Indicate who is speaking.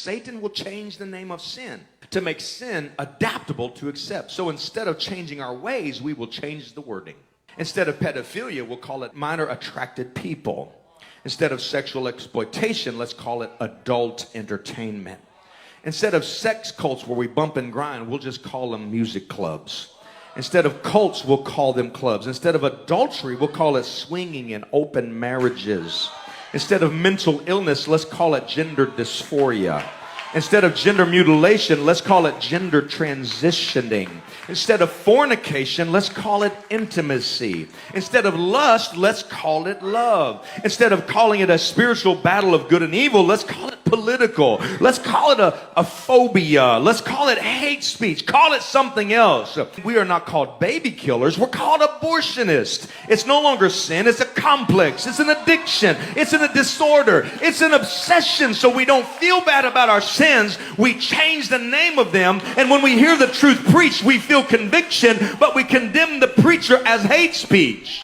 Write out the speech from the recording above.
Speaker 1: Satan will change the name of sin to make sin adaptable to accept. So instead of changing our ways, we will change the wording. Instead of pedophilia, we'll call it minor attracted people. Instead of sexual exploitation, let's call it adult entertainment. Instead of sex cults where we bump and grind, we'll just call them music clubs. Instead of cults, we'll call them clubs. Instead of adultery, we'll call it swinging and open marriages. Instead of mental illness, let's call it gender dysphoria. Instead of gender mutilation, let's call it gender transitioning. Instead of fornication, let's call it intimacy. Instead of lust, let's call it love. Instead of calling it a spiritual battle of good and evil, let's call it political. Let's call it a phobia. Let's call it hate speech. Call it something else. We are not called baby killers. We're called abortionists. It's no longer sin. It's a complex. It's an addiction. It's a disorder. It's an obsession. So we don't feel bad about our sins. We change the name of them. And when we hear the truth preached, we feel conviction, but we condemn the preacher as hate speech.